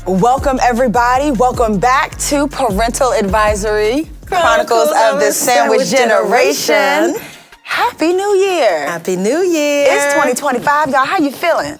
Welcome, everybody. Welcome back to Parental Advisory, Chronicles of the Sandwich Generation. Happy New Year. Happy New Year. It's 2025, y'all. How you feeling?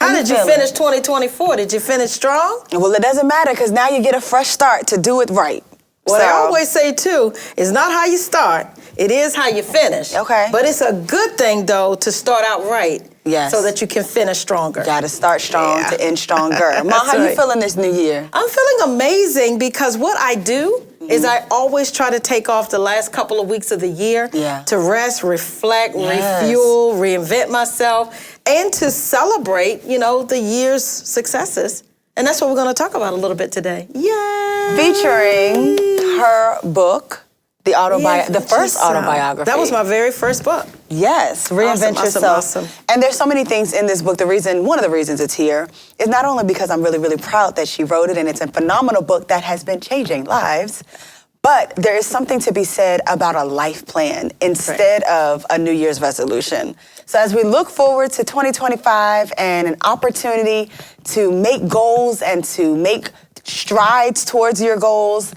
How did you finish 2024? Did you finish strong? Well, it doesn't matter because now you get a fresh start to do it right. What I always say, too, is not how you start. It is how you finish. Okay. But it's a good thing, though, to start out right. Yes. So that you can finish stronger. Got to start strong to end stronger. Mom, how you feeling this new year? I'm feeling amazing because what I do is I always try to take off the last couple of weeks of the year to rest, reflect, refuel, reinvent myself, and to celebrate, the year's successes. And that's what we're going to talk about a little bit today. Yay! Featuring her book, the first autobiography. That was my very first book. Yes, Reinvent Yourself. Awesome. And there's so many things in this book. One of the reasons it's here is not only because I'm really, really proud that she wrote it and it's a phenomenal book that has been changing lives, but there is something to be said about a life plan instead of a New Year's resolution. So as we look forward to 2025 and an opportunity to make goals and to make strides towards your goals,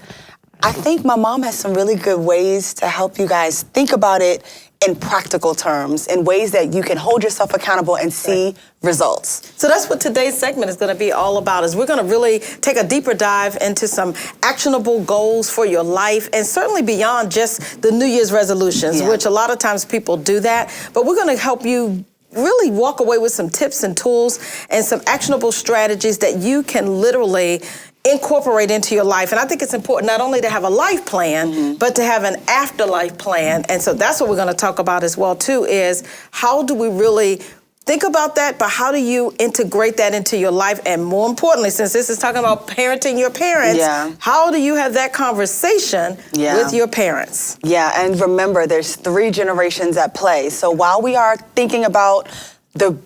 I think my mom has some really good ways to help you guys think about it in practical terms, in ways that you can hold yourself accountable and see results. So that's what today's segment is going to be all about, is we're going to really take a deeper dive into some actionable goals for your life, and certainly beyond just the New Year's resolutions, which a lot of times people do that, but we're going to help you really walk away with some tips and tools and some actionable strategies that you can literally incorporate into your life. And I think it's important not only to have a life plan, but to have an afterlife plan. And so that's what we're going to talk about as well, too, is how do we really think about that, but how do you integrate that into your life? And more importantly, since this is talking about parenting your parents, how do you have that conversation with your parents? Yeah, and remember, there's 3 generations at play. So while we are thinking about the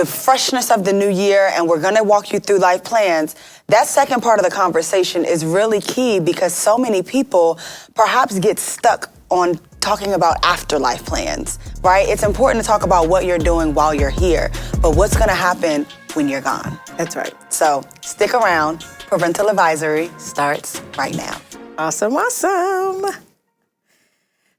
freshness of the new year, and we're going to walk you through life plans, that second part of the conversation is really key because so many people perhaps get stuck on talking about afterlife plans, right? It's important to talk about what you're doing while you're here, but what's going to happen when you're gone. That's right. So stick around. Parental Advisory starts right now. Awesome, awesome.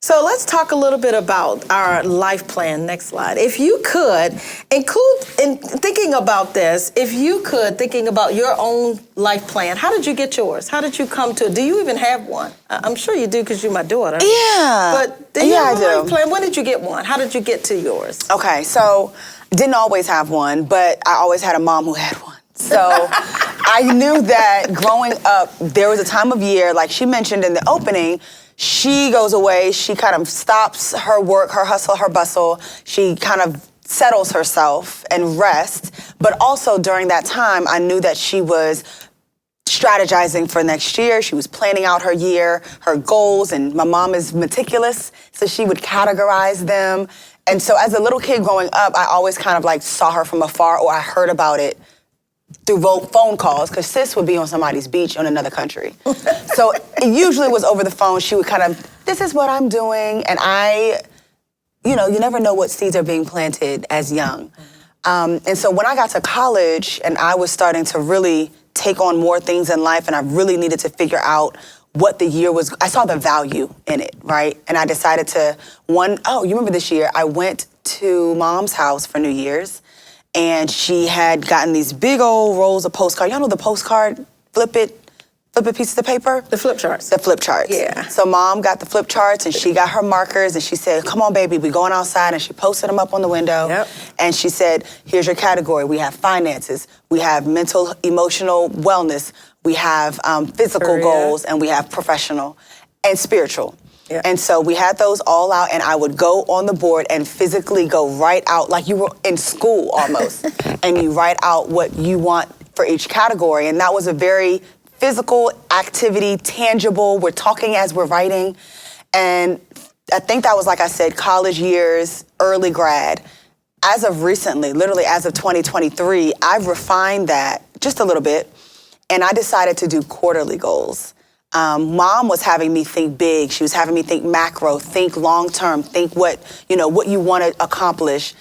So let's talk a little bit about our life plan. Next slide. If you could include, in thinking about this, thinking about your own life plan, how did you get yours? How did you come to it? Do you even have one? I'm sure you do because you're my daughter. Yeah. But do you have a life plan? When did you get one? How did you get to yours? Okay, so didn't always have one, but I always had a mom who had one. So I knew that growing up, there was a time of year, like she mentioned in the opening, she goes away, she kind of stops her work, her hustle, her bustle. She kind of settles herself and rests. But also during that time, I knew that she was strategizing for next year. She was planning out her year, her goals, and my mom is meticulous, so she would categorize them. And so as a little kid growing up, I always kind of like saw her from afar, or I heard about it through phone calls, because sis would be on somebody's beach in another country. So it usually was over the phone. She would kind of, this is what I'm doing. And you never know what seeds are being planted as young. And so when I got to college and I was starting to really take on more things in life and I really needed to figure out what the year was, I saw the value in it, right? And I decided to, you remember this year, I went to Mom's house for New Year's. And she had gotten these big old rolls of postcards. Y'all know the postcard, flip it pieces of paper? The flip charts. The flip charts. Yeah. So Mom got the flip charts and she got her markers and she said, come on, baby, we're going outside. And she posted them up on the window. Yep. And she said, here's your category. We have finances. We have mental, emotional wellness. We have physical goals. And we have professional and spiritual. Yeah. And so we had those all out, and I would go on the board and physically go write out, like you were in school almost, and you write out what you want for each category. And that was a very physical activity, tangible. We're talking as we're writing. And I think that was, like I said, college years, early grad. As of recently, literally as of 2023, I've refined that just a little bit, and I decided to do quarterly goals. Mom was having me think big. She was having me think macro, think long term, think what you want to accomplish.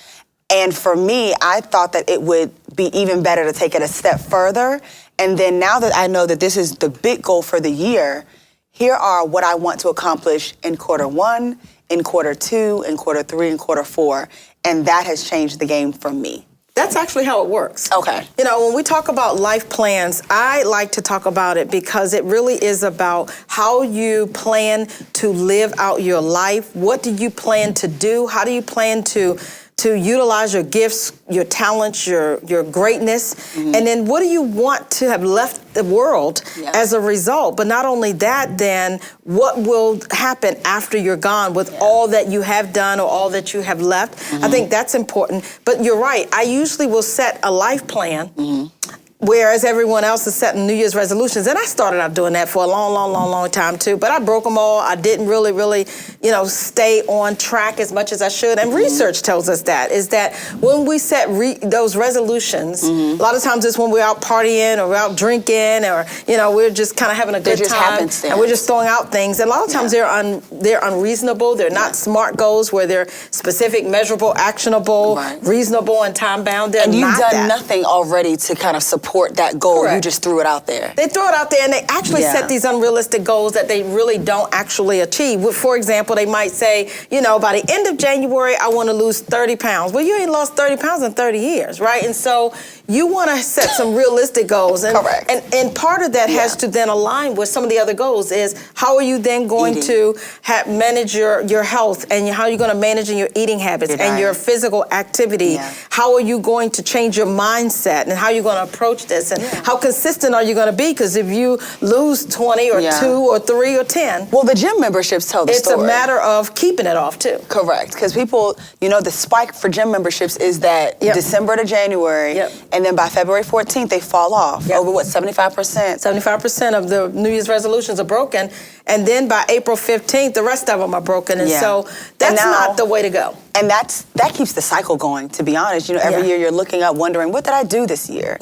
And for me, I thought that it would be even better to take it a step further. And then now that I know that this is the big goal for the year, here are what I want to accomplish in Q1, in Q2, in Q3, and Q4. And that has changed the game for me. That's actually how it works. Okay. You know, when we talk about life plans, I like to talk about it because it really is about how you plan to live out your life. What do you plan to do? How do you plan to utilize your gifts, your talents, your greatness? Mm-hmm. And then what do you want to have left the world as a result? But not only that, then what will happen after you're gone with all that you have done or all that you have left? Mm-hmm. I think that's important. But you're right. I usually will set a life plan. Mm-hmm. Whereas everyone else is setting New Year's resolutions. And I started out doing that for a long time too. But I broke them all. I didn't really, stay on track as much as I should. And research tells us that, is that when we set those resolutions, a lot of times it's when we're out partying or we're out drinking or, we're just kind of having a good time. And we're just throwing out things. And a lot of times they're unreasonable. They're not SMART goals where they're specific, measurable, actionable, reasonable, and time-bound. And you've done nothing already to kind of support that goal. Correct. You just threw it out there. They throw it out there and they actually set these unrealistic goals that they really don't actually achieve. For example, they might say, by the end of January, I want to lose 30 pounds. Well, you ain't lost 30 pounds in 30 years, right? And so you want to set some realistic goals. And, correct. And part of that has to then align with some of the other goals is how are you then going to manage your health and how are you going to manage your eating habits and your physical activity? Yeah. How are you going to change your mindset and how are you going to approach this and how consistent are you going to be? Because if you lose 20 or 2 or 3 or 10. Well, the gym memberships tell the story. It's a matter of keeping it off too. Correct. Because people, the spike for gym memberships is that December to January. And then by February 14th, they fall off. Over 75%? 75% of the New Year's resolutions are broken. And then by April 15th, the rest of them are broken. And so that's not the way to go. And that keeps the cycle going, to be honest. Every year you're looking up, wondering, what did I do this year?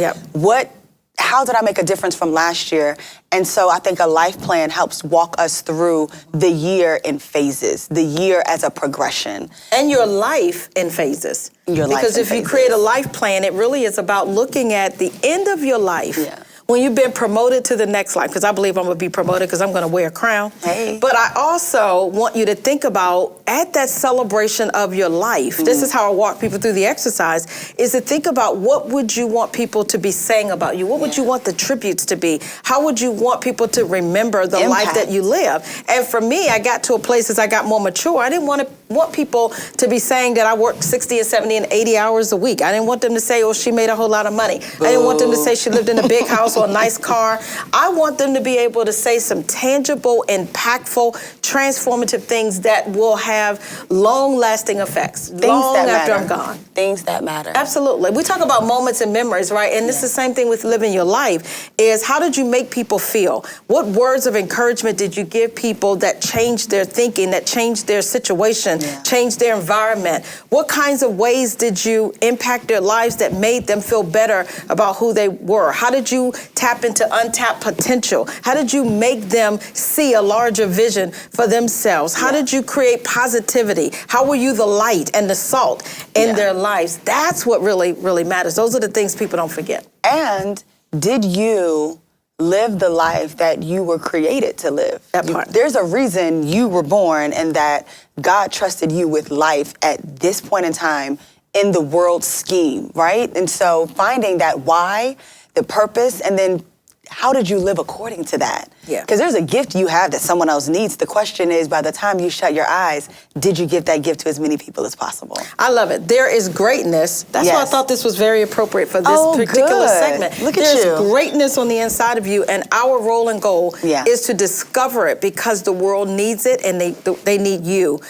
How did I make a difference from last year? And so I think a life plan helps walk us through the year in phases, the year as a progression. And your life in phases. Because if you create a life plan, it really is about looking at the end of your life. When you've been promoted to the next life, because I believe I'm going to be promoted because I'm going to wear a crown. But I also want you to think about, at that celebration of your life, this is how I walk people through the exercise, is to think about what would you want people to be saying about you? What would you want the tributes to be? How would you want people to remember the life that you live? And for me, I got to a place as I got more mature, I didn't want people to be saying that I worked 60 and 70 and 80 hours a week. I didn't want them to say, oh, she made a whole lot of money. I didn't want them to say she lived in a big house or a nice car. I want them to be able to say some tangible, impactful, transformative things that will have long-lasting effects, long after I'm gone. Things that matter. Absolutely. We talk about moments and memories, right? And it's the same thing with living your life, is how did you make people feel? What words of encouragement did you give people that changed their thinking, that changed their situation, changed their environment? What kinds of ways did you impact their lives that made them feel better about who they were? How did you tap into untapped potential? How did you make them see a larger vision for themselves? How did you create positivity? How were you the light and the salt in their lives? That's what really, really matters. Those are the things people don't forget. And did you live the life that you were created to live? That part. There's a reason you were born and that God trusted you with life at this point in time in the world scheme, right? And so finding that why, the purpose, and then how did you live according to that? Because there's a gift you have that someone else needs. The question is, by the time you shut your eyes, did you give that gift to as many people as possible? I love it. There is greatness. That's why I thought this was very appropriate for this particular segment. Look at you. There's greatness on the inside of you, and our role and goal is to discover it because the world needs it and they need you.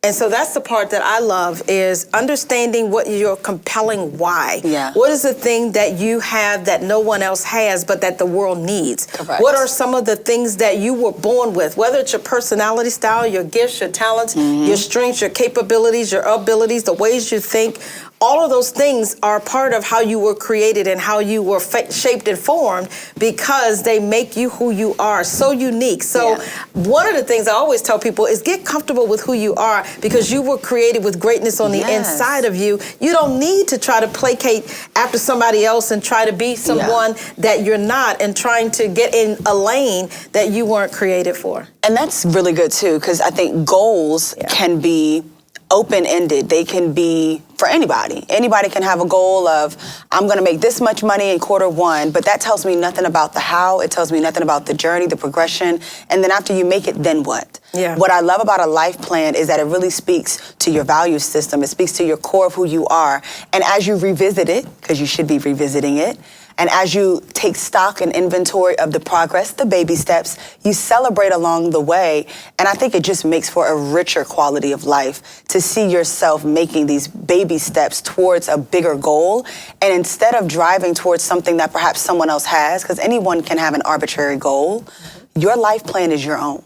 And so that's the part that I love, is understanding what your compelling why. What is the thing that you have that no one else has but that the world needs? What are some of the things that you were born with, whether it's your personality style, your gifts, your talents, your strengths, your capabilities, your abilities, the ways you think, all of those things are part of how you were created and how you were shaped and formed, because they make you who you are, so unique. So one of the things I always tell people is get comfortable with who you are, because you were created with greatness on the inside of you. You don't need to try to placate after somebody else and try to be someone that you're not, and trying to get in a lane that you weren't created for. And that's really good too, because I think goals can be open-ended. They can be for anybody. Anybody can have a goal of, I'm going to make this much money in Q1, but that tells me nothing about the how. It tells me nothing about the journey, the progression. And then after you make it, then what? What I love about a life plan is that it really speaks to your value system. It speaks to your core of who you are. And as you revisit it, because you should be revisiting it, and as you take stock and inventory of the progress, the baby steps, you celebrate along the way. And I think it just makes for a richer quality of life to see yourself making these baby steps towards a bigger goal. And instead of driving towards something that perhaps someone else has, because anyone can have an arbitrary goal, your life plan is your own.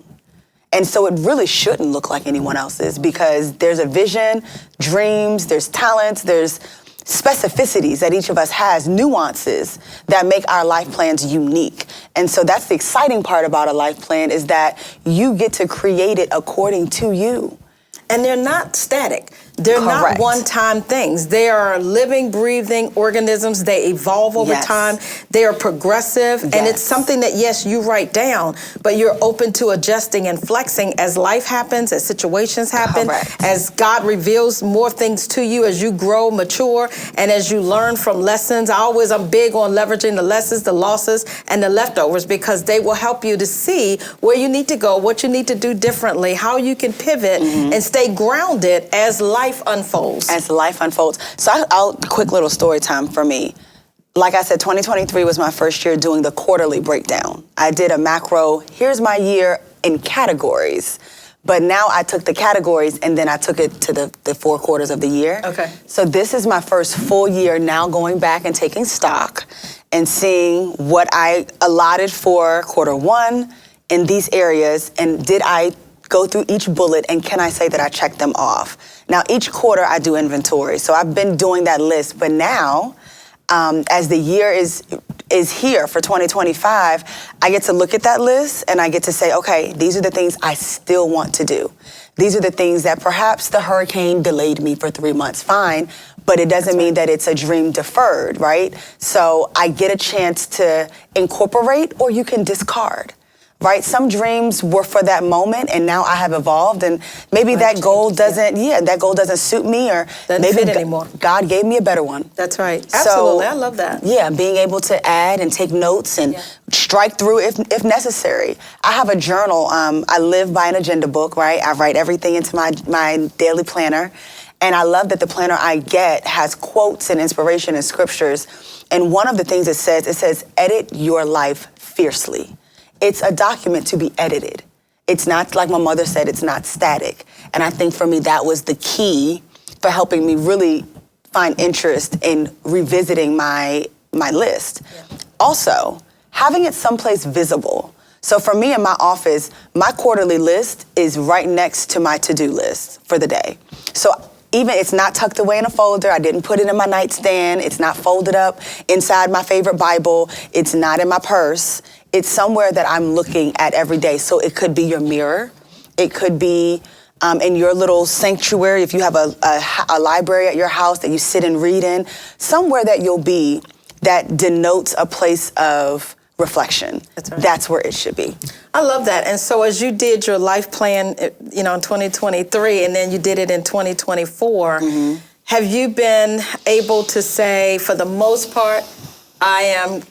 And so it really shouldn't look like anyone else's, because there's a vision, dreams, there's talents, there's specificities that each of us has, nuances that make our life plans unique. And so that's the exciting part about a life plan, is that you get to create it according to you. And they're not static. They're not one-time things. They are living, breathing organisms. They evolve over time. They are progressive. And it's something that, yes, you write down, but you're open to adjusting and flexing as life happens, as situations happen, as God reveals more things to you, as you grow, mature, and as you learn from lessons. I'm big on leveraging the lessons, the losses, and the leftovers, because they will help you to see where you need to go, what you need to do differently, how you can pivot and stay grounded as life unfolds. So I'll quick little story time for me. Like I said, 2023 was my first year doing the quarterly breakdown. I did a macro, here's my year in categories. But now I took the categories and then I took it to the 4 quarters of the year. So this is my first full year now going back and taking stock and seeing what I allotted for Q1 in these areas, and did I go through each bullet, and can I say that I checked them off? Now, each quarter I do inventory, so I've been doing that list, but now, as the year is here for 2025, I get to look at that list and I get to say, okay, these are the things I still want to do. These are the things that perhaps the hurricane delayed me for 3 months, fine, but it doesn't mean that it's a dream deferred, right? So I get a chance to incorporate, or you can discard. Right? Some dreams were for that moment, and now I have evolved, and maybe that goal doesn't, that goal doesn't suit me, or doesn't maybe fit anymore. God gave me a better one. That's right. Absolutely. I love that. Yeah, being able to add and take notes and strike through if necessary. I have a journal. I live by an agenda book, right? I write everything into my daily planner, and I love that the planner I get has quotes and inspiration and scriptures. And one of the things it says, edit your life fiercely. It's a document to be edited. It's not, like my mother said, it's not static. And I think for me, that was the key for helping me really find interest in revisiting my list. Also, having it someplace visible. So for me in my office, my quarterly list is right next to my to-do list for the day. So even it's not tucked away in a folder. I didn't put it in my nightstand. It's not folded up inside my favorite Bible. It's not in my purse. It's somewhere that I'm looking at every day. So it could be your mirror. It could be in your little sanctuary, if you have a library at your house that you sit and read in, somewhere that you'll be that denotes a place of reflection. That's where it should be. I love that. And so as you did your life plan, in 2023, and then you did it in 2024, have you been able to say, for the most part, I am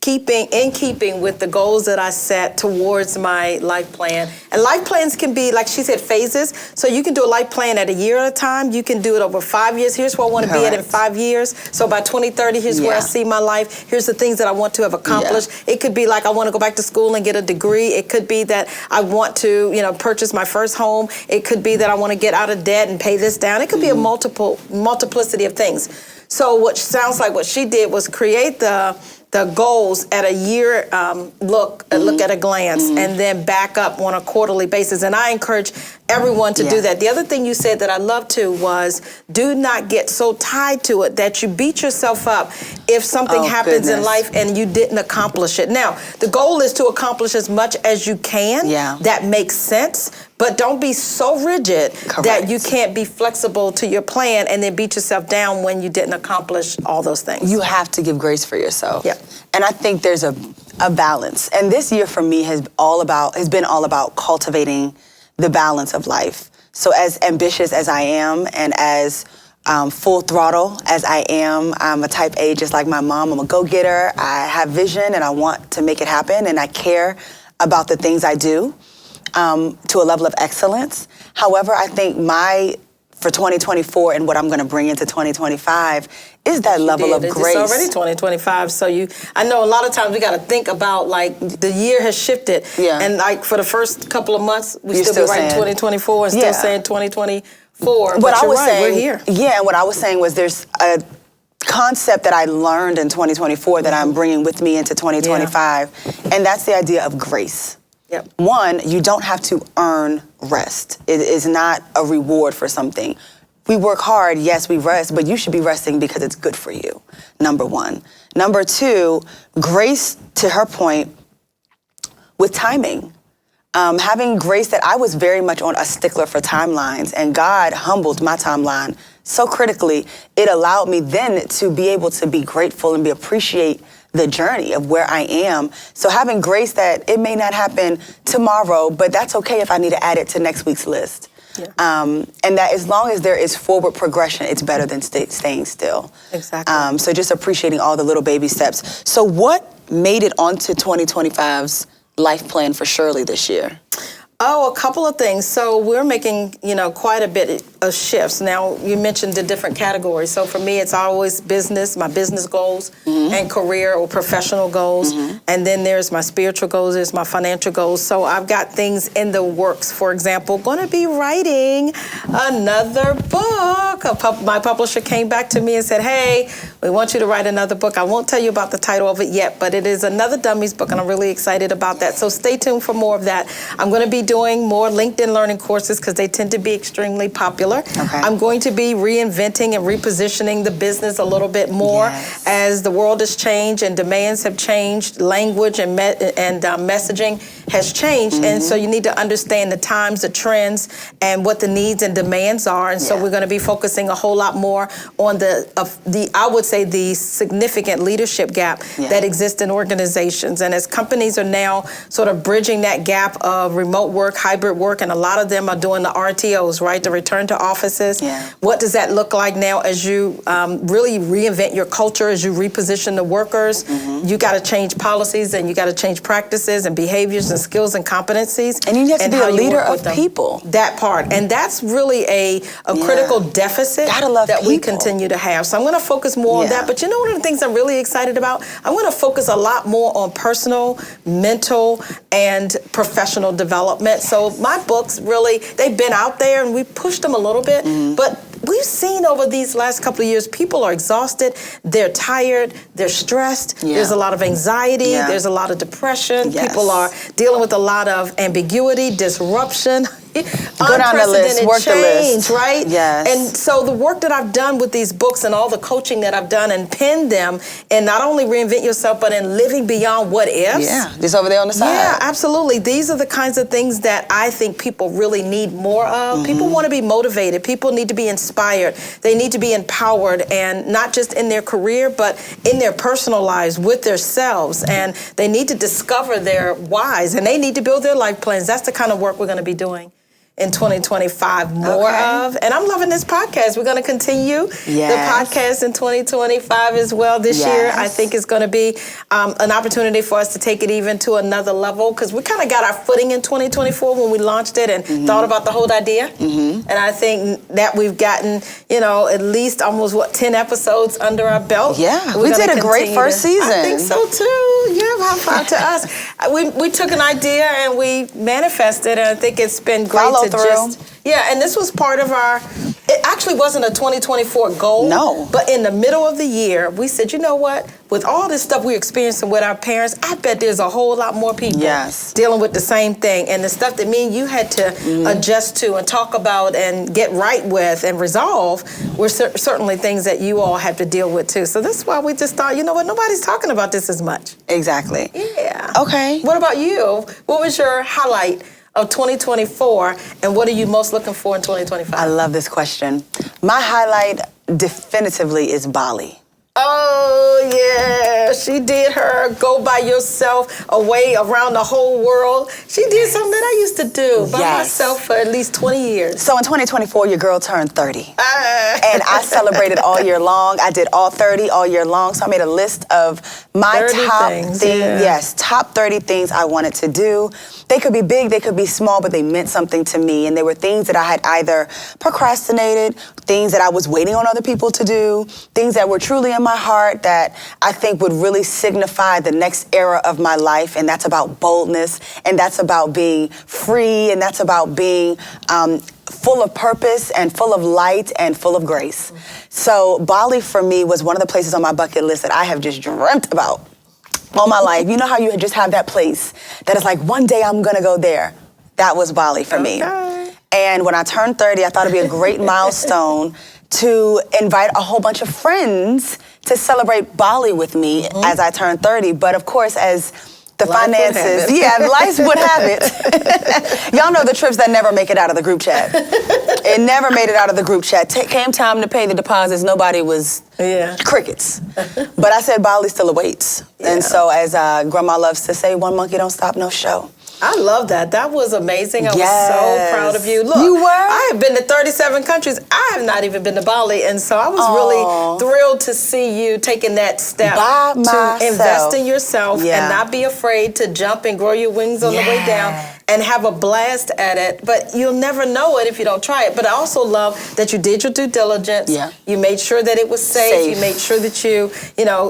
in keeping with the goals that I set towards my life plan? And life plans can be, like she said, phases. So you can do a life plan at a year at a time. You can do it over 5 years. Here's where I want to be at in 5 years. So by 2030, here's where I see my life. Here's the things that I want to have accomplished. It could be like I want to go back to school and get a degree. It could be that I want to, purchase my first home. It could be that I want to get out of debt and pay this down. It could be a multiplicity of things. So what sounds like what she did was create the the goals at a year look at a glance, and then back up on a quarterly basis. And I encourage everyone to do that. The other thing you said that I love too was do not get so tied to it that you beat yourself up if something happens in life and you didn't accomplish it. Now, the goal is to accomplish as much as you can. Yeah. That makes sense. But don't be so rigid that you can't be flexible to your plan and then beat yourself down when you didn't accomplish all those things. You have to give grace for yourself. Yep. And I think there's a balance. And this year for me has been all about cultivating the balance of life. So as ambitious as I am and as full throttle as I am, I'm a type A just like my mom. I'm a go-getter. I have vision and I want to make it happen, and I care about the things I do. To a level of excellence. However, I think for 2024 and what I'm going to bring into 2025 is that level of grace. It's already 2025, so I know a lot of times we got to think about like the year has shifted, and like for the first couple of months we still be writing 2024 and still saying 2024. But you're right, we're here. Yeah, and what I was saying was there's a concept that I learned in 2024 that I'm bringing with me into 2025, and that's the idea of grace. Yep. One, you don't have to earn rest. It is not a reward for something. We work hard, yes, we rest, but you should be resting because it's good for you, number one. Number two, grace, to her point, with timing. Having grace that I was very much on a stickler for timelines, and God humbled my timeline so critically, it allowed me then to be able to be grateful and appreciate the journey of where I am. So having grace that it may not happen tomorrow, but that's okay if I need to add it to next week's list. Yeah. And that as long as there is forward progression, it's better than staying still. Exactly. So just appreciating all the little baby steps. So what made it onto 2025's life plan for Shirley this year? Oh, a couple of things. So we're making, quite a bit of shifts. Now, you mentioned the different categories. So for me, it's always business, my business goals, and career or professional goals. And then there's my spiritual goals, there's my financial goals. So I've got things in the works. For example, going to be writing another book. My publisher came back to me and said, hey, we want you to write another book. I won't tell you about the title of it yet, but it is another dummies book, and I'm really excited about that. So stay tuned for more of that. I'm going to be doing more LinkedIn learning courses because they tend to be extremely popular. Okay. I'm going to be reinventing and repositioning the business a little bit more as the world has changed and demands have changed, language and messaging has changed. And so you need to understand the times, the trends, and what the needs and demands are. And so we're going to be focusing a whole lot more on I would say, the significant leadership gap that exists in organizations. And as companies are now sort of bridging that gap of remote work, hybrid work, and a lot of them are doing the RTOs, right? The return to offices. Yeah. What does that look like now as you really reinvent your culture, as you reposition the workers? You got to change policies, and you got to change practices and behaviors and skills and competencies. And you have to be a leader of people. That part. And that's really a critical deficit that we continue to have. So I'm going to focus more on that. But you know, one of the things I'm really excited about? I'm going to focus a lot more on personal, mental, and professional development. So my books really, they've been out there and we pushed them a little bit, but we've seen over these last couple of years, people are exhausted, they're tired, they're stressed, there's a lot of anxiety, there's a lot of depression, people are dealing with a lot of ambiguity, disruption, go down the list, work the list, right? Yes. And so the work that I've done with these books and all the coaching that I've done and penned them, and not only reinvent yourself, but in living beyond what ifs. Yeah, just over there on the side. Yeah, absolutely. These are the kinds of things that I think people really need more of. People want to be motivated. People need to be inspired. They need to be empowered, and not just in their career, but in their personal lives with themselves. And they need to discover their whys, and they need to build their life plans. That's the kind of work we're going to be doing in 2025 more of. And I'm loving this podcast. We're going to continue the podcast in 2025 as well this year. I think it's going to be an opportunity for us to take it even to another level, because we kind of got our footing in 2024 when we launched it and thought about the whole idea. And I think that we've gotten, at least almost 10 episodes under our belt. Yeah, we did a great first season. I think so too. Yeah, high five to us. We took an idea and we manifested, and I think it's been great and this was part of it actually wasn't a 2024 goal. No. But in the middle of the year, we said, you know what? with all this stuff we're experiencing with our parents, I bet there's a whole lot more people dealing with the same thing. And the stuff that me and you had to adjust to and talk about and get right with and resolve were certainly things that you all had to deal with too. So this is why we just thought, you know what, nobody's talking about this as much. Exactly. Yeah. Okay. What about you? What was your highlight of 2024, and what are you most looking for in 2025? I love this question. My highlight definitively is Bali. Oh, yeah. She did her go by yourself away around the whole world. She did something that I used to do by myself for at least 20 years. So in 2024, your girl turned 30. And I celebrated all year long. I did all 30 all year long. So I made a list of my top things. Yes, top 30 things I wanted to do. They could be big, they could be small, but they meant something to me. And they were things that I had either procrastinated, things that I was waiting on other people to do, things that were truly in my heart that I think would really signify the next era of my life. And that's about boldness, and that's about being free, and that's about being full of purpose and full of light and full of grace. So Bali for me was one of the places on my bucket list that I have just dreamt about all my life. You know how you just have that place that is like, one day I'm gonna go there. That was Bali for me. And when I turned 30, I thought it'd be a great milestone to invite a whole bunch of friends to celebrate Bali with me as I turned 30. But of course, as the finances, life would have it. Y'all know the trips that never make it out of the group chat. It never made it out of the group chat. Came time to pay the deposits, nobody was crickets. But I said Bali still awaits. And so as Grandma loves to say, one monkey don't stop no show. I love that. That was amazing. I was so proud of you. Look, you were? I have been to 37 countries. I have not even been to Bali. And so I was really thrilled to see you taking that step to invest in yourself and not be afraid to jump and grow your wings on the way down and have a blast at it. But you'll never know it if you don't try it. But I also love that you did your due diligence. You made sure that it was safe. You made sure that you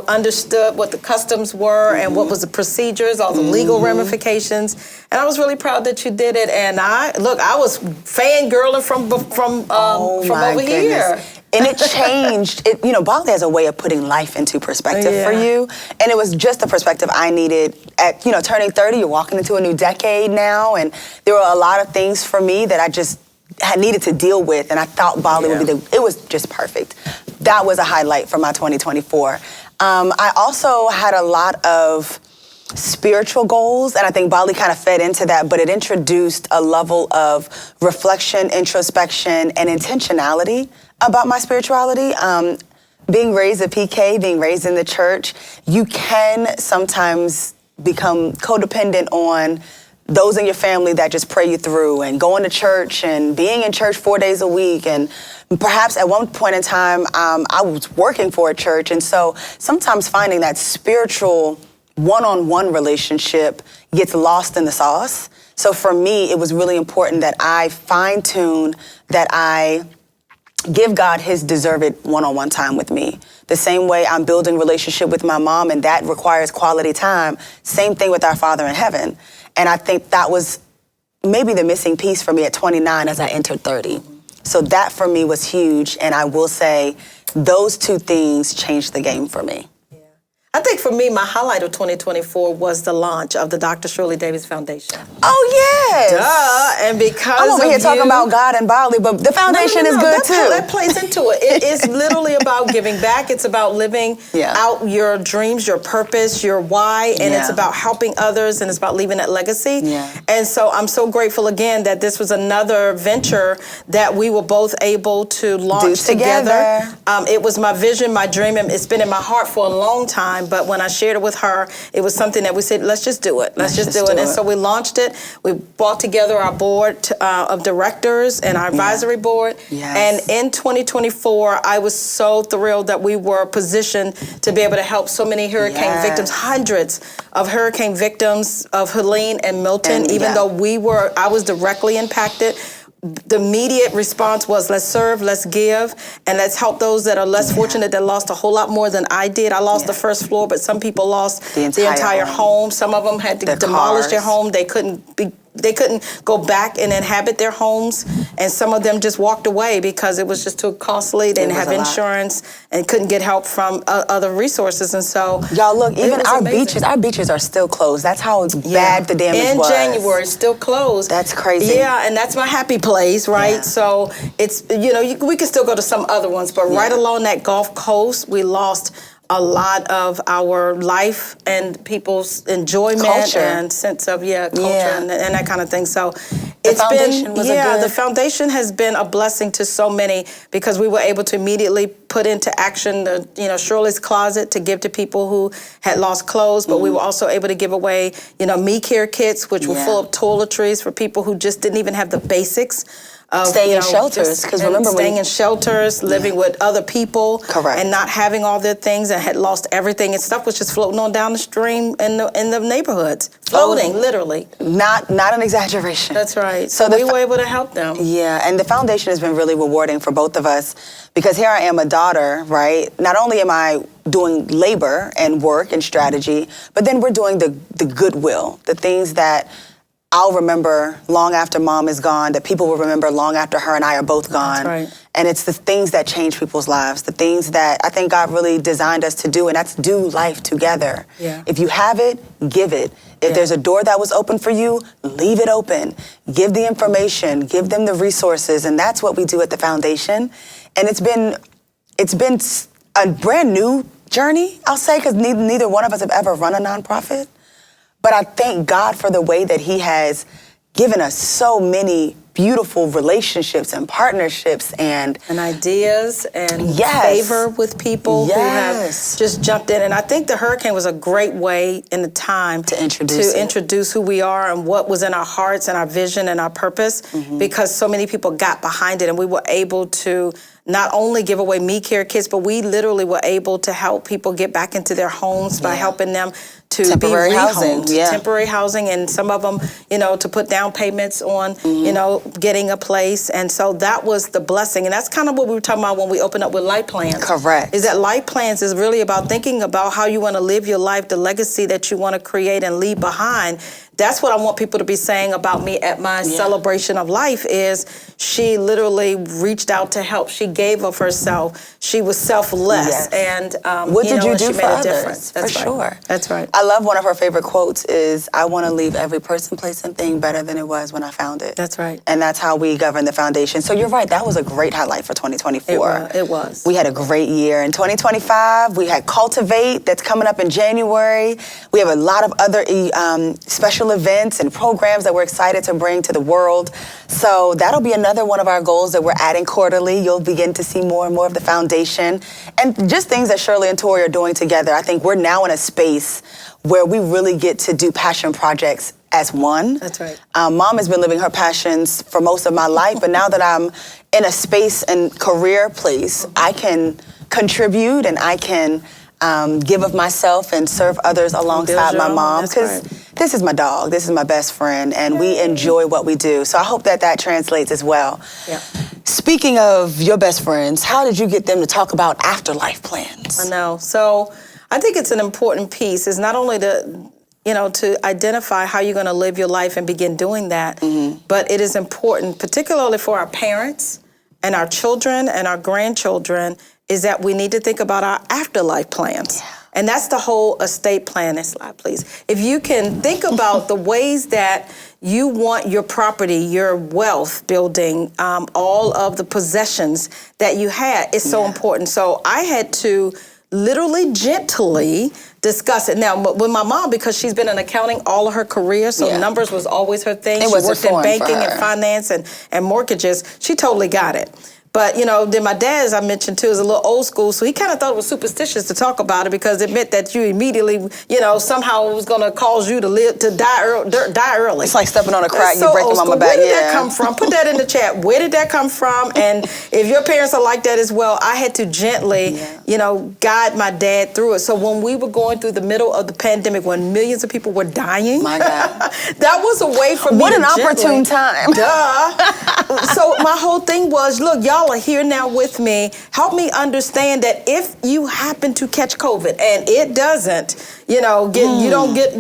understood what the customs were and what was the procedures, all the legal ramifications. And I was really proud that you did it. And I was fangirling from over here. And it changed. Bali has a way of putting life into perspective for you. And it was just the perspective I needed at, turning 30. You're walking into a new decade now. And there were a lot of things for me that I just had needed to deal with. And I thought Bali would be it was just perfect. That was a highlight for my 2024. I also had a lot of spiritual goals, and I think Bali kind of fed into that, but it introduced a level of reflection, introspection, and intentionality about my spirituality. Being raised a PK, being raised in the church, you can sometimes become codependent on those in your family that just pray you through, and going to church and being in church 4 days a week. And perhaps at one point in time, I was working for a church. And so sometimes finding that spiritual one-on-one relationship gets lost in the sauce. So for me, it was really important that I fine-tune, that I give God his deserved one-on-one time with me. The same way I'm building relationship with my mom, and that requires quality time. Same thing with our Father in heaven. And I think that was maybe the missing piece for me at 29 as I entered 30. So that for me was huge. And I will say those two things changed the game for me. I think for me, my highlight of 2024 was the launch of the Dr. Shirley Davis Foundation. Oh, yes. Duh. And because I'm over here talking about God and Bali, but the foundation is good too. That plays into it. It is literally about giving back. It's about living out your dreams, your purpose, your why, and it's about helping others, and it's about leaving that legacy. And so I'm so grateful again that this was another venture that we were both able to launch together. It was my vision, my dream, and it's been in my heart for a long time. But when I shared it with her, it was something that we said, let's just do it. Let's just do it. And so we launched it. We brought together our board of directors and our advisory board. And in 2024, I was so thrilled that we were positioned to be able to help so many hurricane victims, hundreds of hurricane victims of Helene and Milton, even though I was directly impacted. The immediate response was, let's serve, let's give, and let's help those that are less fortunate, that lost a whole lot more than I did. I lost the first floor, but some people lost the entire home. Some of them had to demolish their home. They couldn't they couldn't go back and inhabit their homes, and some of them just walked away because it was just too costly. They didn't have insurance and couldn't get help from other resources, and so y'all look, even our beaches are still closed. That's how bad the damage was. In January, still closed. That's crazy. Yeah, and that's my happy place, right? Yeah. So it's we can still go to some other ones, but right along that Gulf Coast, we lost a lot of our life and people's enjoyment and sense of culture and that kind of thing. So the foundation has been a blessing to so many because we were able to immediately put into action the Shirley's Closet to give to people who had lost clothes, but we were also able to give away Me Care kits, which were full of toiletries for people who just didn't even have the basics. Staying in shelters, because remember staying in shelters, living with other people, and not having all their things, and had lost everything, and stuff was just floating on down the stream in the neighborhoods, floating literally. Not an exaggeration. That's right. So we were able to help them. Yeah, and the foundation has been really rewarding for both of us because here I am, a daughter, right? Not only am I doing labor and work and strategy, but then we're doing the goodwill, the things that I'll remember long after mom is gone, that people will remember long after her and I are both gone. That's right. And it's the things that change people's lives, the things that I think God really designed us to do, and that's do life together. Yeah. If you have it, give it. If there's a door that was open for you, leave it open. Give the information, give them the resources, and that's what we do at the foundation. And it's been a brand new journey, I'll say, because neither one of us have ever run a nonprofit. But I thank God for the way that he has given us so many beautiful relationships and partnerships and ideas and favor with people who have just jumped in. And I think the hurricane was a great way in the time to introduce who we are and what was in our hearts and our vision and our purpose, because so many people got behind it, and we were able to not only give away Me Care kits, but we literally were able to help people get back into their homes by helping them to temporary be housing, temporary housing, and some of them, to put down payments on, getting a place. And so that was the blessing. And that's kind of what we were talking about when we opened up with Life Plans. Correct. Is that Life Plans is really about thinking about how you want to live your life, the legacy that you want to create and leave behind. That's what I want people to be saying about me at my celebration of life is she literally reached out to help. She gave of herself. She was selfless. And what did you do she for made a others? difference. That's for right. sure. That's right. I love one of her favorite quotes is, I want to leave every person, place, and thing better than it was when I found it. That's right. And that's how we govern the foundation. So you're right, that was a great highlight for 2024. It was. We had a great year. In 2025, we had Cultivate that's coming up in January. We have a lot of other special events and programs that we're excited to bring to the world. So that'll be another one of our goals that we're adding quarterly. You'll begin to see more and more of the foundation. And just things that Shirley and Tori are doing together. I think we're now in a space where we really get to do passion projects as one. That's right. Mom has been living her passions for most of my life, but now that I'm in a space and career place, I can contribute and I can give of myself and serve others alongside my mom, because this is my dog, this is my best friend, and we enjoy what we do. So I hope that translates as well. Yeah. Speaking of your best friends, how did you get them to talk about afterlife plans? I know. So I think it's an important piece. Is not only to identify how you're going to live your life and begin doing that, but it is important, particularly for our parents and our children and our grandchildren, is that we need to think about our afterlife plans. Yeah. And that's the whole estate plan. Next slide, please. If you can think about the ways that you want your property, your wealth building, all of the possessions that you had, it's so important. So I had to literally gently discuss it. Now, with my mom, because she's been in accounting all of her career, so numbers was always her thing. She worked in banking and finance and mortgages. She totally got it. But, then my dad, as I mentioned, too, is a little old school, so he kind of thought it was superstitious to talk about it because it meant that you immediately, somehow it was going to cause you to die early. It's like stepping on a crack, so you break your mama back. Where did that come from? Put that in the chat. Where did that come from? And if your parents are like that as well, I had to gently, guide my dad through it. So when we were going through the middle of the pandemic, when millions of people were dying, my God, that was a way for me what to an opportune time. So my whole thing was, look, y'all are here now with me. Help me understand that if you happen to catch COVID and it doesn't, you don't get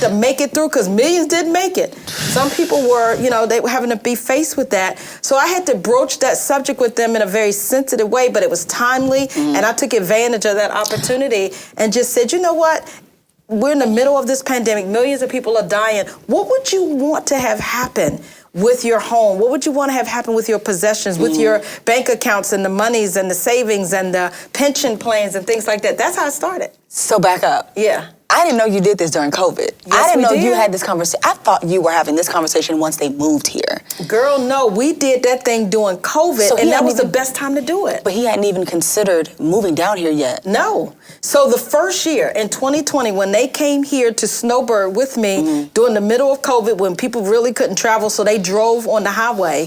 to make it through, because millions didn't make it. Some people were, they were having to be faced with that. So I had to broach that subject with them in a very sensitive way, but it was timely, and I took advantage of that opportunity and just said, you know what? We're in the middle of this pandemic. Millions of people are dying. What would you want to have happen with your home? What would you want to have happen with your possessions, with your bank accounts and the monies and the savings and the pension plans and things like that? That's how it started. So back up. Yeah. I didn't know you did this during COVID. I didn't know you had this conversation. I thought you were having this conversation once they moved here. Girl, no, we did that thing during COVID, and that was the best time to do it. But he hadn't even considered moving down here yet. No. So the first year, in 2020, when they came here to Snowbird with me during the middle of COVID, when people really couldn't travel, so they drove on the highway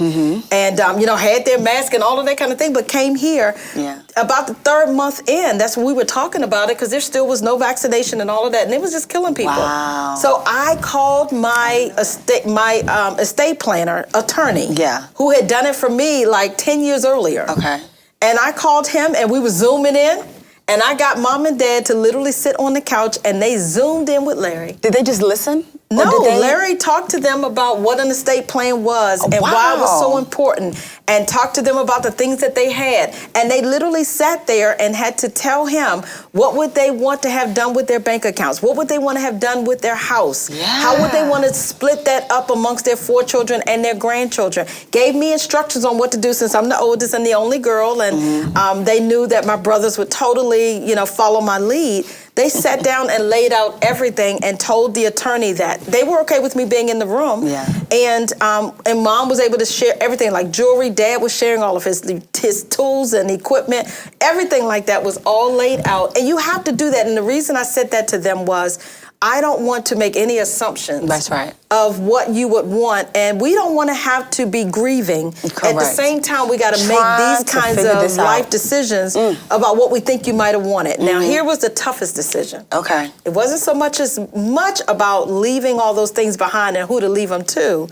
and, had their mask and all of that kind of thing, but came here. Yeah. About the third month in, that's when we were talking about it, because there still was no vaccination and all of that, and it was just killing people. Wow. So I called my estate planner, attorney, who had done it for me like 10 years earlier. Okay. And I called him, and we were Zooming in, and I got Mom and Dad to literally sit on the couch, and they Zoomed in with Larry. Did they just listen? No, Larry talked to them about what an estate plan was and why it was so important, and talked to them about the things that they had. And they literally sat there and had to tell him what would they want to have done with their bank accounts, what would they want to have done with their house, how would they want to split that up amongst their 4 children and their grandchildren. Gave me instructions on what to do, since I'm the oldest and the only girl, and they knew that my brothers would totally, follow my lead. They sat down and laid out everything and told the attorney that they were okay with me being in the room. Yeah. And Mom was able to share everything, like jewelry. Dad was sharing all of his tools and equipment. Everything like that was all laid out. And you have to do that. And the reason I said that to them was, I don't want to make any assumptions of what you would want, and we don't want to have to be grieving. At the same time, we got to make these kinds of life decisions about what we think you might have wanted. Now, here was the toughest decision. Okay. It wasn't so much about leaving all those things behind and who to leave them to,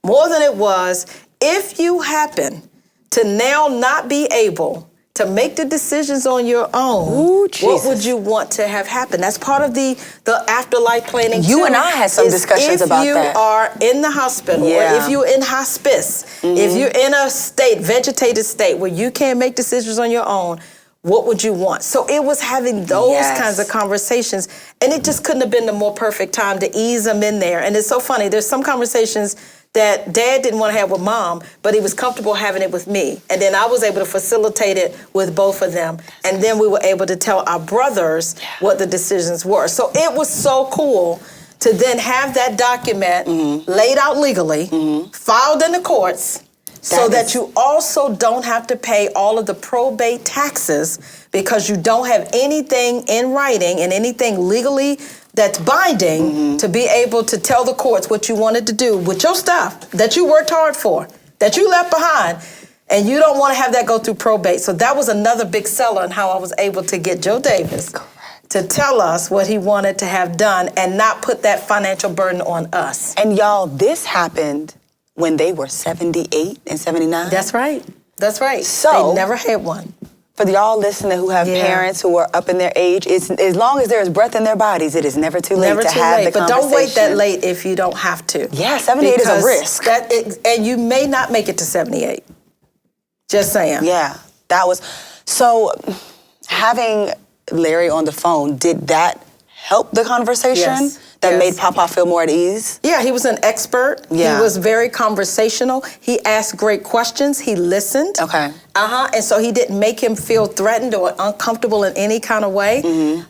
more than it was, if you happen to now not be able to make the decisions on your own, what would you want to have happen? That's part of the afterlife planning. You and I had some discussions about that. If you are in the hospital, or if you're in hospice, if you're in a vegetative state where you can't make decisions on your own, what would you want? So it was having those kinds of conversations, and it just couldn't have been the more perfect time to ease them in there. And it's so funny, there's some conversations that Dad didn't want to have with Mom, but he was comfortable having it with me. And then I was able to facilitate it with both of them. And then we were able to tell our brothers what the decisions were. So it was so cool to then have that document laid out legally, filed in the courts, so that you also don't have to pay all of the probate taxes, because you don't have anything in writing and anything legally that's binding to be able to tell the courts what you wanted to do with your stuff that you worked hard for, that you left behind, and you don't want to have that go through probate. So that was another big seller in how I was able to get Joe Davis to tell us what he wanted to have done and not put that financial burden on us. And y'all, this happened when they were 78 and 79? That's right. That's right. So they never had one. For y'all listening who have parents who are up in their age, it's, as long as there is breath in their bodies, it is never too late to have the conversation. But don't wait that late if you don't have to. Yeah, 78 is a risk. And you may not make it to 78. Just saying. Yeah, that was... So having Larry on the phone, did that help the conversation? That made Papa feel more at ease? Yeah, he was an expert. Yeah. He was very conversational. He asked great questions. He listened. Okay. And so he didn't make him feel threatened or uncomfortable in any kind of way.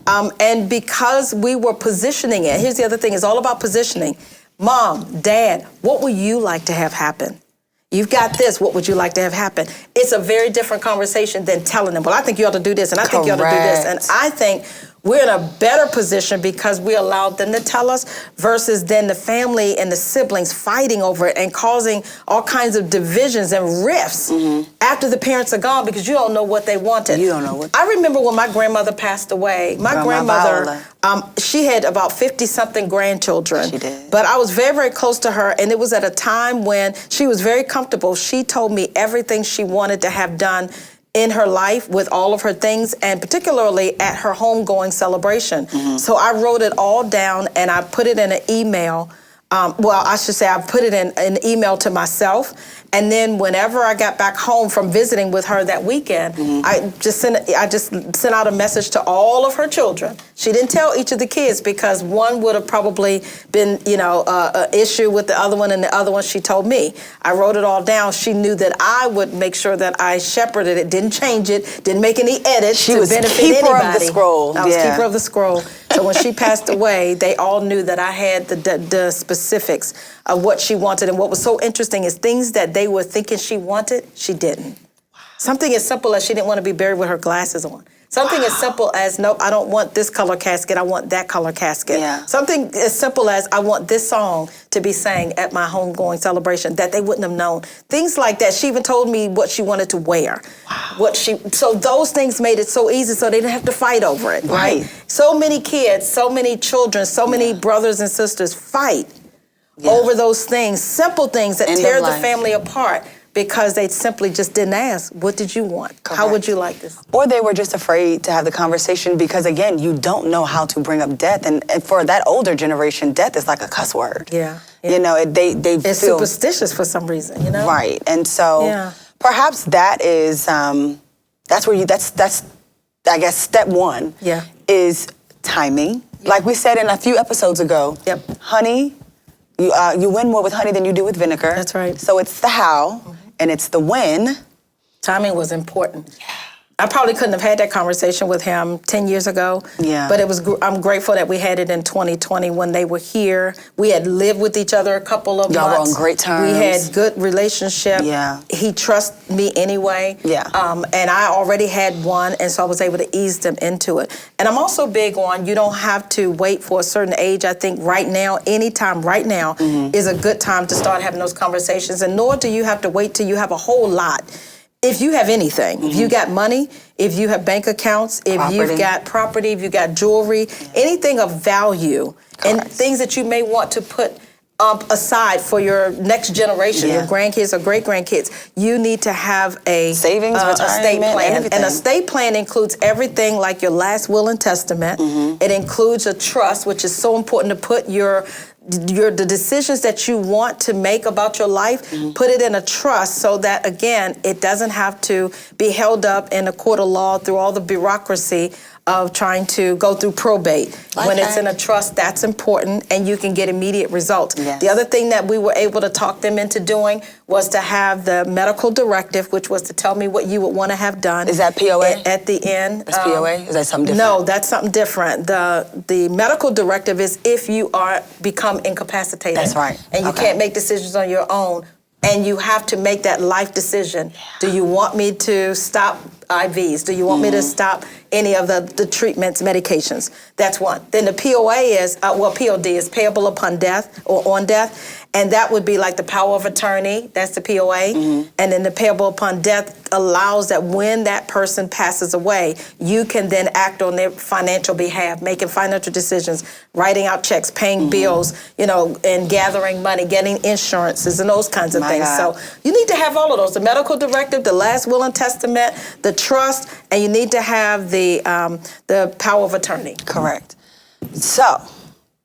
And because we were positioning it, here's the other thing, it's all about positioning. Mom, Dad, what would you like to have happen? You've got this, what would you like to have happen? It's a very different conversation than telling them, well, I think you ought to do this, and I think you ought to do this. And I think we're in a better position because we allowed them to tell us versus then the family and the siblings fighting over it and causing all kinds of divisions and rifts after the parents are gone because you don't know what they wanted. You don't know what. I remember when my grandmother passed away. My grandmother, she had about 50-something grandchildren. She did. But I was very, very close to her, and it was at a time when she was very comfortable. She told me everything she wanted to have done in her life with all of her things, and particularly at her homegoing celebration. So I wrote it all down and I put it in an email well, I should say I put it in an email to myself. And then whenever I got back home from visiting with her that weekend, I just sent out a message to all of her children. She didn't tell each of the kids because one would have probably been, an issue with the other one, and the other one she told me. I wrote it all down. She knew that I would make sure that I shepherded it, didn't change it, didn't make any edits She to was benefit keeper anybody. of the scroll. I was keeper of the scroll. So when she passed away, they all knew that I had the specifics of what she wanted. And what was so interesting is things that they were thinking she wanted, she didn't. Wow. Something as simple as she didn't want to be buried with her glasses on. Something as simple as, nope, I don't want this color casket, I want that color casket. Yeah. Something as simple as, I want this song to be sang at my homegoing celebration that they wouldn't have known. Things like that. She even told me what she wanted to wear. Wow. So those things made it so easy so they didn't have to fight over it, right? So many kids, so many children, so many brothers and sisters fight over those things, simple things that tear the family apart. Because they simply just didn't ask, what did you want? Correct. How would you like this? Or they were just afraid to have the conversation because, again, you don't know how to bring up death. And for that older generation, death is like a cuss word. Yeah. They it's feel superstitious for some reason, Right. And so perhaps that is, that's where that's I guess, step one is timing. Yeah. Like we said in a few episodes ago, honey, you win more with honey than you do with vinegar. That's right. So it's the how. And it's the when. Timing was important. Yeah. I probably couldn't have had that conversation with him 10 years ago. Yeah. But I'm grateful that we had it in 2020 when they were here. We had lived with each other a couple of months. Y'all were on great terms. We had good relationship. Yeah. He trusts me anyway. Yeah. And I already had one, and so I was able to ease them into it. And I'm also big on, you don't have to wait for a certain age. I think right now, anytime right now is a good time to start having those conversations, and nor do you have to wait till you have a whole lot. If you have anything, if you got money, if you have bank accounts, if you've got property, if you got jewelry, anything of value, and things that you may want to put aside for your next generation, your grandkids or great-grandkids, you need to have a savings, estate plan. Everything. An estate plan includes everything like your last will and testament. It includes a trust, which is so important to put the decisions that you want to make about your life, put it in a trust so that, again, it doesn't have to be held up in a court of law through all the bureaucracy of trying to go through probate. When it's in a trust, that's important, and you can get immediate results. Yes. The other thing that we were able to talk them into doing was to have the medical directive, which was to tell me what you would want to have done. Is that POA? At the end. That's POA? Is that something different? No, that's something different. The medical directive is if you become incapacitated. That's right. And you can't make decisions on your own. And you have to make that life decision. Yeah. Do you want me to stop IVs? Do you want me to stop any of the treatments, medications? That's one. Then the POA is, POD is payable upon death or on death. And that would be like the power of attorney. That's the POA. And then the payable upon death allows that when that person passes away, you can then act on their financial behalf, making financial decisions, writing out checks, paying bills, and gathering money, getting insurances and those kinds of things. God. So you need to have all of those: the medical directive, the last will and testament, the trust, and you need to have the power of attorney. Correct. So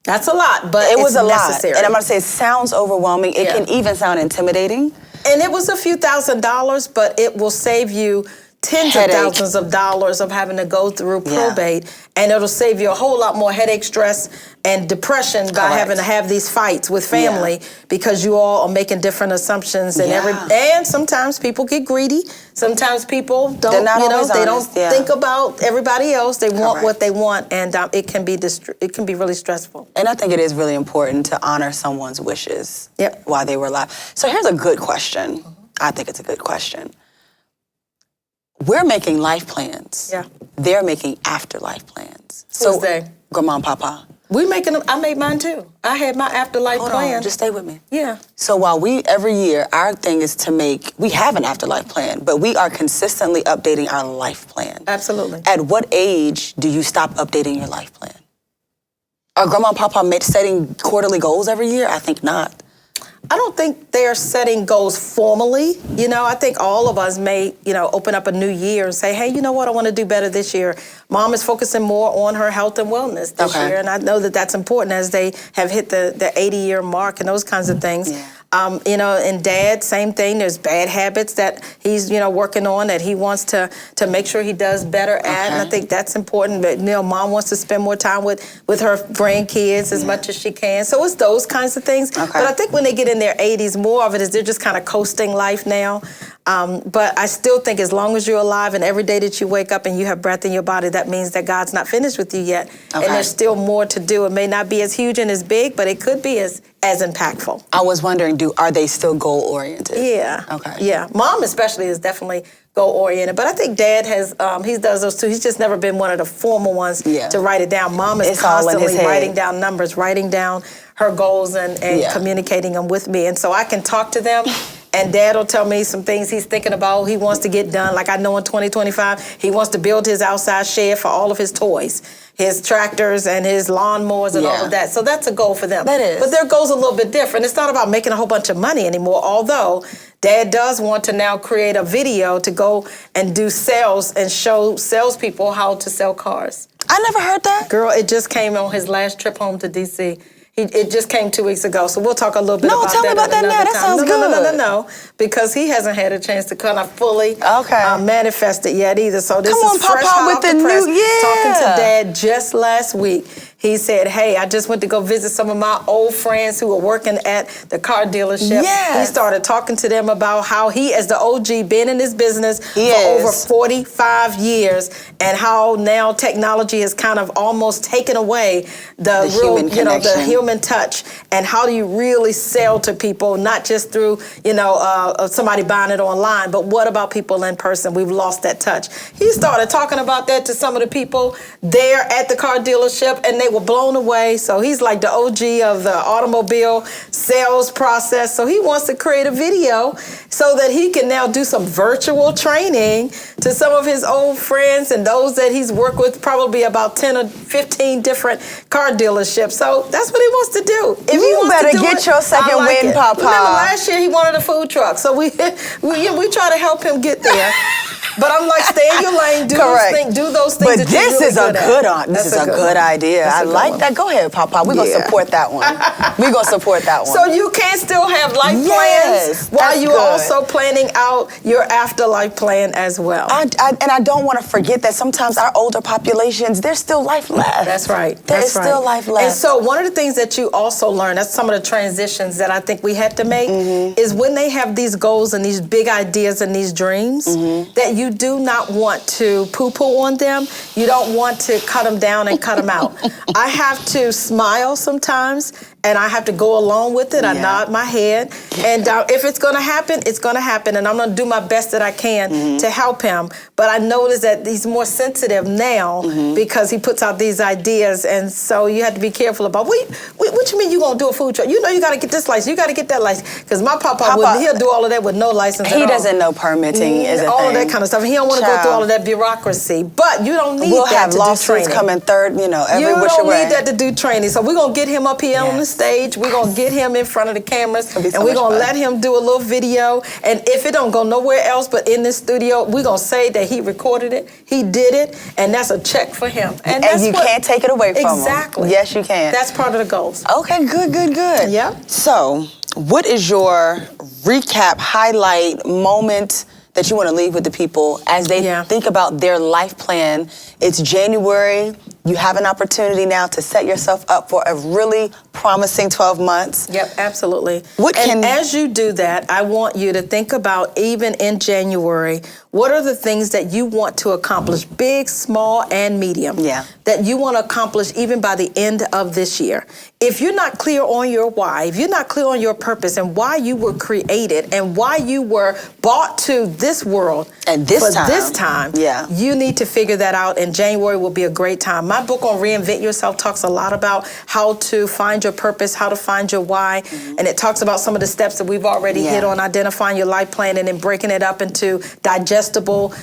that's a lot, but it was a necessary. lot. And I'm going to say it sounds overwhelming. It can even sound intimidating. And it was a few $1,000s, but it will save you tens of thousands of dollars of having to go through probate, and it'll save you a whole lot more headache, stress, and depression by having to have these fights with family because you all are making different assumptions, and and sometimes people get greedy. Sometimes people don't, they don't think about everybody else. They want what they want, and it can be really stressful. And I think it is really important to honor someone's wishes while they were alive. So here's a good question. I think it's a good question. We're making life plans. Yeah. They're making afterlife plans. So they? Grandma and Papa. We making them. I made mine too. I had my afterlife plan. On, just stay with me. Yeah. So while every year, our thing is we have an afterlife plan, but we are consistently updating our life plan. Absolutely. At what age do you stop updating your life plan? Are Grandma and Papa setting quarterly goals every year? I think not. I don't think they're setting goals formally. You know, I think all of us may, open up a new year and say, hey, you know what, I want to do better this year. Mom is focusing more on her health and wellness this year, and I know that that's important as they have hit the 80-year mark and those kinds of things. Yeah. And Dad, same thing. There's bad habits that he's, working on that he wants to make sure he does better at. And I think that's important. But, Mom wants to spend more time with her grandkids as much as she can. So it's those kinds of things. Okay. But I think when they get in their 80s, more of it is they're just kind of coasting life now. But I still think as long as you're alive and every day that you wake up and you have breath in your body, that means that God's not finished with you yet. Okay. And there's still more to do. It may not be as huge and as big, but it could be as impactful. I was wondering, are they still goal-oriented? Yeah. Okay. Yeah. Mom especially is definitely goal-oriented, but I think Dad has, he does those too. He's just never been one of the formal ones to write it down. Mom is constantly writing down numbers, writing down her goals and communicating them with me. And so I can talk to them. And Dad will tell me some things he's thinking about, he wants to get done. Like I know in 2025, he wants to build his outside shed for all of his toys, his tractors and his lawnmowers and all of that. So that's a goal for them. That is. But their goal's a little bit different. It's not about making a whole bunch of money anymore, although Dad does want to now create a video to go and do sales and show salespeople how to sell cars. I never heard that. Girl, it just came on his last trip home to D.C. It just came 2 weeks ago, so we'll talk a little bit about that. No, tell me about that now. That sounds good. No, because he hasn't had a chance to kind of fully manifest it yet either. So this is fresh off the press. Talking to Dad just last week. He said, hey, I just went to go visit some of my old friends who were working at the car dealership. Yes. He started talking to them about how he, as the OG, been in this business for over 45 years, and how now technology has kind of almost taken away the real, the human touch. And how do you really sell to people, not just through, somebody buying it online, but what about people in person? We've lost that touch. He started talking about that to some of the people there at the car dealership, and they were blown away. So he's like the OG of the automobile sales process. So he wants to create a video so that he can now do some virtual training to some of his old friends and those that he's worked with, probably about 10 or 15 different car dealerships. So that's what he wants to do. If you better get your second win, Papa. Remember last year he wanted a food truck. So we try to help him get there. But I'm like, stay in your lane, do those things. But this is a good idea. I like that. Go ahead, Papa. We're going to support that one. We're going to support that one. So you can still have life plans while you're also planning out your afterlife plan as well. And I don't want to forget that sometimes our older populations, there's still life left. That's right. There's still life left. And so one of the things that you also learn, that's some of the transitions that I think we had to make, is when they have these goals and these big ideas and these dreams, that you do not want to poo-poo on them. You don't want to cut them down and cut them out. I have to smile sometimes, and I have to go along with it. I nod my head. And if it's going to happen, it's going to happen. And I'm going to do my best that I can to help him. But I notice that he's more sensitive now because he puts out these ideas. And so you have to be careful about, what you mean you going to do a food truck? You know you got to get this license. You got to get that license. Because my papa wouldn't. He'll do all of that with no license at all. He doesn't know permitting is a all thing. Of that kind of stuff. He don't want to go through all of that bureaucracy. But you don't need that to do training. We'll have lawsuits coming third, every which way. You don't need that to do training. So we're going to get him up here on the stage. We're going to get him in front of the cameras, and we're going to let him do a little video. And if it don't go nowhere else but in this studio, we're going to say that he recorded it, he did it, and that's a check for him. And you can't take it away from him. Exactly. Yes, you can. That's part of the goals. Okay, good. Yeah. So, what is your recap, highlight, moment that you want to leave with the people as they think about their life plan? It's January. You have an opportunity now to set yourself up for a really promising 12 months. Yep, absolutely. And as you do that, I want you to think about, even in January, what are the things that you want to accomplish, big, small, and medium, that you want to accomplish even by the end of this year. If you're not clear on your why, if you're not clear on your purpose and why you were created and why you were brought to this world and this time, you need to figure that out, and January will be a great time. My book on Reinvent Yourself talks a lot about how to find your purpose, how to find your why, and it talks about some of the steps that we've already hit on, identifying your life plan and then breaking it up into digestible,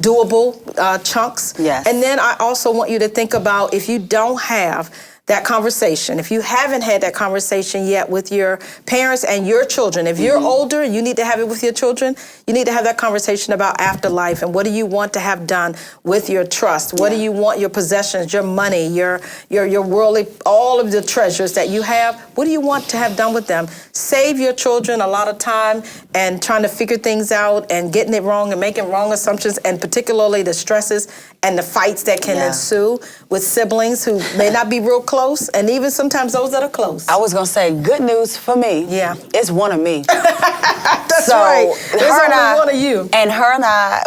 doable chunks. Yes. And then I also want you to think about, if you don't have that conversation, if you haven't had that conversation yet with your parents and your children, if you're older and you need to have it with your children, you need to have that conversation about afterlife and what do you want to have done with your trust? What do you want your possessions, your money, your worldly, all of the treasures that you have, what do you want to have done with them? Save your children a lot of time and trying to figure things out and getting it wrong and making wrong assumptions, and particularly the stresses and the fights that can ensue with siblings who may not be real close, and even sometimes those that are close. I was gonna say, good news for me. Yeah. It's one of me. That's so right. There's only one of you. And her and I,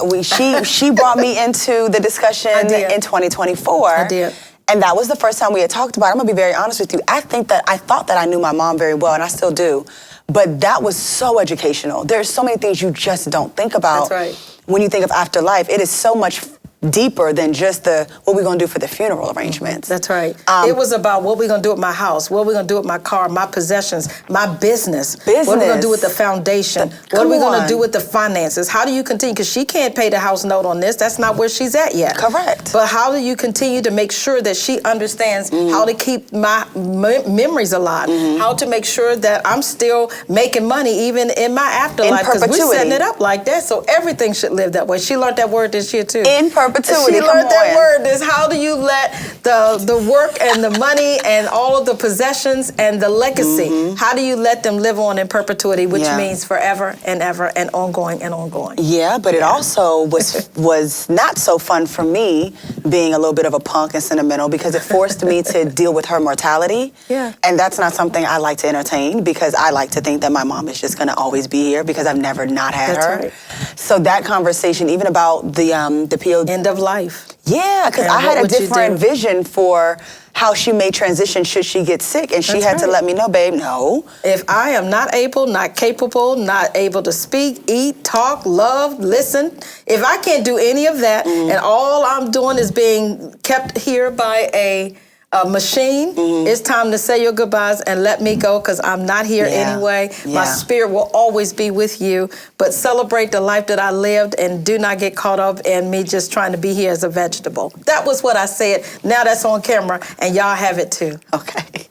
she brought me into the discussion in 2024. I did. And that was the first time we had talked about it. I'm gonna be very honest with you. I thought that I knew my mom very well, and I still do. But that was so educational. There's so many things you just don't think about. That's right. When you think of afterlife. It is so much deeper than just what we're gonna do for the funeral arrangements. That's right. It was about what we're gonna do with my house, what we're gonna do with my car, my possessions, my business. What are we gonna do with the foundation? What are we gonna do with the finances? How do you continue? Because she can't pay the house note on this. That's not where she's at yet. Correct. But how do you continue to make sure that she understands how to keep my memories alive? How to make sure that I'm still making money even in my afterlife? Because we're setting it up like that, so everything should live that way. She learned that word this year too. In perpetuity. She learned that word is how do you let the work and the money and all of the possessions and the legacy, how do you let them live on in perpetuity, which means forever and ever and ongoing and ongoing. Yeah, but it also was not so fun for me being a little bit of a punk and sentimental, because it forced me to deal with her mortality. Yeah. And that's not something I like to entertain, because I like to think that my mom is just gonna always be here because I've never not had her. Right. So that conversation, even about the PO end of life. Yeah, because I had a different vision for how she may transition should she get sick, and she had to let me know, babe, no. If I am not able, not capable, not able to speak, eat, talk, love, listen, if I can't do any of that, and all I'm doing is being kept here by a machine, it's time to say your goodbyes and let me go, because I'm not here anyway. My spirit will always be with you, but celebrate the life that I lived and do not get caught up in me just trying to be here as a vegetable. That was what I said. Now that's on camera and y'all have it too. Okay.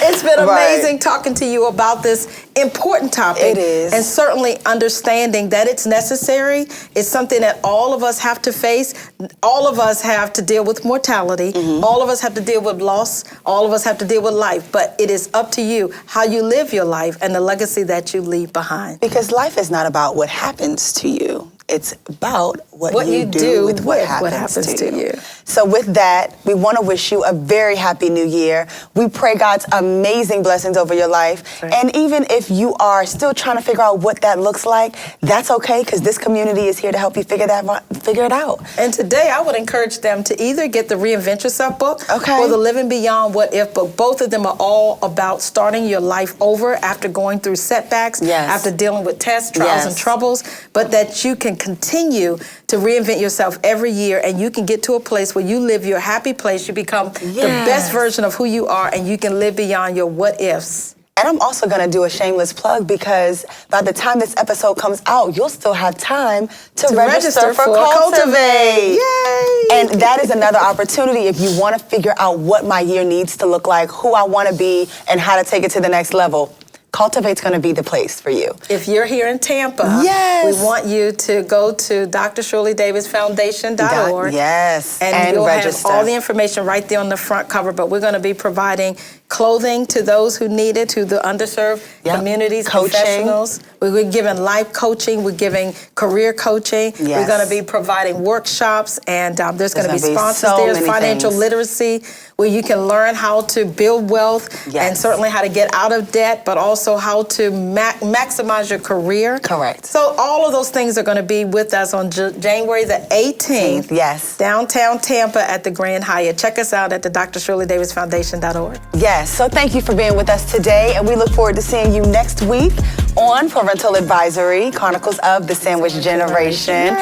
It's been amazing talking to you about this important topic. It is. And certainly understanding that it's necessary. It's something that all of us have to face. All of us have to deal with mortality. All of us have to deal with loss. All of us have to deal with life. But it is up to you how you live your life and the legacy that you leave behind. Because life is not about what happens to you. It's about what you do with what happens to you. So with that, we want to wish you a very happy new year. We pray God's amazing blessings over your life. And even if you are still trying to figure out what that looks like, that's okay, because this community is here to help you figure it out. And today I would encourage them to either get the Reinvent Yourself book or the Living Beyond What If book. Both of them are all about starting your life over after going through setbacks, after dealing with tests, trials, and troubles, but that you can continue to reinvent yourself every year, and you can get to a place where you live your happy place. You become the best version of who you are, and you can live beyond your what ifs. And I'm also going to do a shameless plug, because by the time this episode comes out, you'll still have time to register for Cultivate. Yay! And that is another opportunity if you want to figure out what my year needs to look like, who I want to be, and how to take it to the next level. Cultivate's going to be the place for you. If you're here in Tampa, we want you to go to drshirleydavisfoundation.org. And you'll register. have all the information right there on the front cover, but we're going to be providing clothing to those who need it, to the underserved communities, professionals. We're giving life coaching. We're giving career coaching. We're going to be providing workshops, and there's going to be sponsors. There's financial literacy, where you can learn how to build wealth and certainly how to get out of debt, but also how to maximize your career. Correct. So all of those things are going to be with us on January the 18th. Downtown Tampa at the Grand Hyatt. Check us out at the drshirleydavisfoundation.org. So thank you for being with us today, and we look forward to seeing you next week on Parental Advisory, Chronicles of the Sandwich Generation.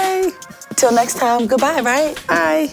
Till next time, goodbye, right? Bye.